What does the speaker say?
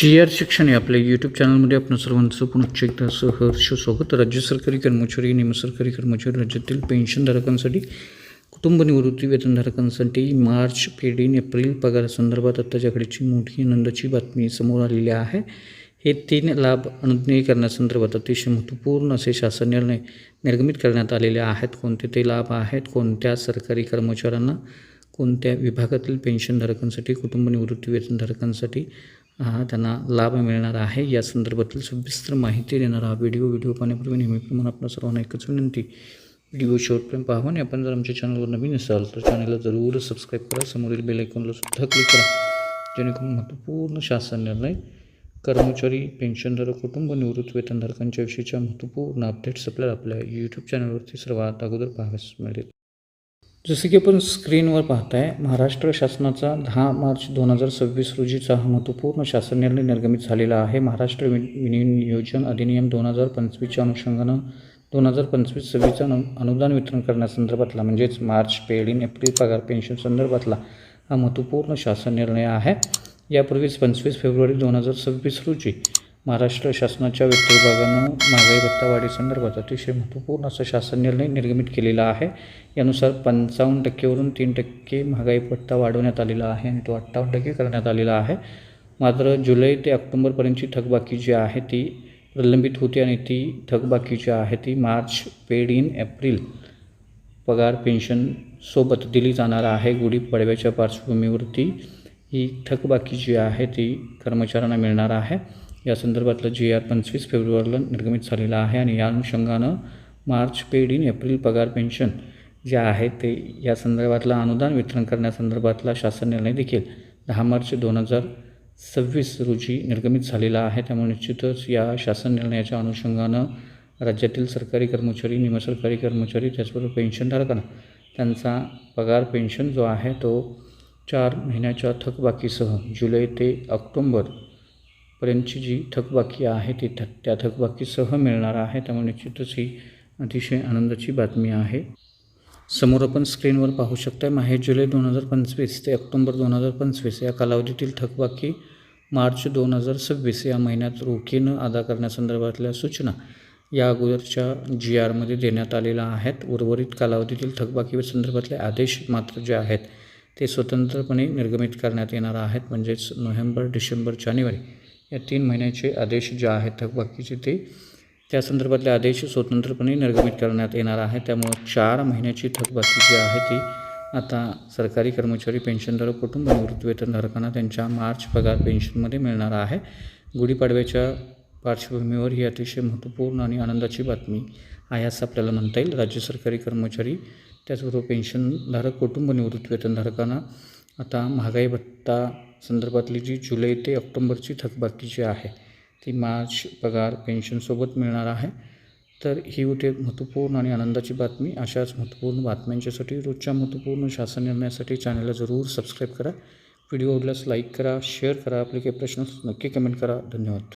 जी शिक्षण आहे आपल्या यूट्यूब चॅनलमध्ये आपण सर्वांचं पुन्हा एकदा सहर्ष स्वागत. राज्य सरकारी कर्मचारी, निमसरकारी कर्मचारी, राज्यातील पेन्शनधारकांसाठी, कुटुंब निवृत्ती वेतनधारकांसाठी मार्च पेड इन एप्रिल पगारासंदर्भात आत्ताच्या घडीची मोठी आनंदाची बातमी समोर आलेली आहे. हे 3 लाभ अनुज्ञेय करण्यासंदर्भात अतिशय महत्त्वपूर्ण असे शासन निर्णय निर्गमित करण्यात आलेले आहेत. कोणते ते लाभ आहेत, कोणत्या सरकारी कर्मचाऱ्यांना, कोणत्या विभागातील पेन्शनधारकांसाठी, कुटुंब निवृत्ती वेतनधारकांसाठी त्यांना लाभ मिळणार आहे, या संदर्भातील सविस्तर माहिती देणारा हा व्हिडिओ पाहण्यापूर्वी नेहमीप्रमाणे आपल्या सर्वांना एकच विनंती, व्हिडिओ शेवटपर्यंत पाहावा आणि आपण जर आमच्या चॅनलवर नवीन असाल तर चॅनलला जरूर सबस्क्राईब करा, समोरील बेल आयकॉनला सुद्धा क्लिक करा, जेणेकरून महत्त्वपूर्ण शासन निर्णय, कर्मचारी, पेन्शनधारक, कुटुंब निवृत्ती वेतनधारकांच्या विषयीच्या महत्त्वपूर्ण अपडेट्स आपल्याला आपल्या यूट्यूब चॅनलवरती सर्वात अगोदर पाहाव्यास मिळेल. जसे की आपण स्क्रीनवर पाहताय, महाराष्ट्र शासनाचा 10 मार्च 2026 रोजीचा हा महत्त्वपूर्ण शासन निर्णय निर्गमित झालेला आहे. महाराष्ट्र विनियोजन अधिनियम 2025च्या अनुषंगानं 2025-26चा अनुदान वितरण करण्यासंदर्भातला म्हणजेच मार्च पेड इन एप्रिल पगार पेन्शन संदर्भातला हा महत्त्वपूर्ण शासन निर्णय आहे. यापूर्वीच 25 फेब्रुवारी 2026 रोजी महाराष्ट्र शासनाच्या वित्त विभागानं महागाई भत्ता वाढीसंदर्भात अतिशय महत्त्वपूर्ण असा शासन निर्णय निर्गमित केलेला आहे. यानुसार 55% वरून 3% महागाई भत्ता वाढवण्यात आलेला आहे आणि तो 58% करण्यात आलेला आहे. मात्र जुलै ते ऑक्टोबरपर्यंतची थकबाकी जी आहे ती प्रलंबित होती आणि ती थकबाकी जी आहे ती मार्च पेड इन एप्रिल पगार पेन्शन सोबत दिली जाणार आहे. गुढीपाडव्याच्या पार्श्वभूमीवरती ही थकबाकी जी आहे ती कर्मचाऱ्यांना मिळणार आहे. या संदर्भातलं GR 25 फेब्रुवारीला निर्गमित झालेलं आहे आणि या अनुषंगानं मार्च पेड इन एप्रिल पगार पेन्शन जे आहे ते या संदर्भातला अनुदान वितरण करण्यासंदर्भातला शासन निर्णय देखील 10 मार्च 2026 रोजी निर्गमित झालेला आहे. त्यामुळे निश्चितच या शासन निर्णयाच्या अनुषंगानं राज्यातील सरकारी कर्मचारी, निमसरकारी कर्मचारी, त्याचबरोबर पेन्शनधारकांना त्यांचा पगार पेन्शन जो आहे तो 4 महिन्याच्या थकबाकीसह जुलै ते ऑक्टोबरपर्यंतची जी थकबाकी आहे ती त्या थकबाकीसह मिळणार आहे. त्यामुळे निश्चितच ही अतिशय आनंदाची बातमी आहे. समोर आपण स्क्रीनवर पाहू शकता, माहे जुलै 2025 ते ऑक्टोबर 2025 या कालावधीतील थकबाकी मार्च 2026 या महिन्यात रोखीनं अदा करण्यासंदर्भातल्या सूचना या अगोदरच्या GRमध्ये देण्यात आलेल्या आहेत. उर्वरित कालावधीतील थकबाकी संदर्भातले आदेश मात्र जे आहेत ते स्वतंत्रपणे निर्गमित करण्यात येणार आहेत. म्हणजेच नोव्हेंबर, डिसेंबर, जानेवारी या 3 महिन्याचे आदेश जे आहेत थकबाकीचे ते त्या संदर्भातले आदेश स्वतंत्रपणे निर्गमित करण्यात येणार आहे. त्यामुळं 4 महिन्याची थकबाकी जी आहे ती आता सरकारी कर्मचारी, पेन्शनधारक, कुटुंब निवृत्ती वेतनधारकांना त्यांच्या मार्च पगार पेन्शनमध्ये मिळणार आहे. गुढीपाडव्याच्या पार्श्वभूमीवर ही अतिशय महत्त्वपूर्ण आणि आनंदाची बातमी आहे असं आपल्याला म्हणता येईल. राज्य सरकारी कर्मचारी, त्याचबरोबर पेन्शनधारक, कुटुंब निवृत्ती वेतनधारकांना आता महागाई भत्ता संदर्भातली जी जुलै ते ऑक्टोबरची थकबाकी जी आहे ती मार्च पगार पेन्शनसोबत मिळणार आहे. तर ही होती महत्त्वपूर्ण आणि आनंदाची बातमी. अशाच महत्त्वपूर्ण बातम्यांच्यासाठी, रोजच्या महत्त्वपूर्ण शासन निर्णयासाठी चॅनलला जरूर सबस्क्राईब करा. व्हिडिओ आवडल्यास लाईक करा, शेअर करा, आपले काही प्रश्न नक्की कमेंट करा. धन्यवाद.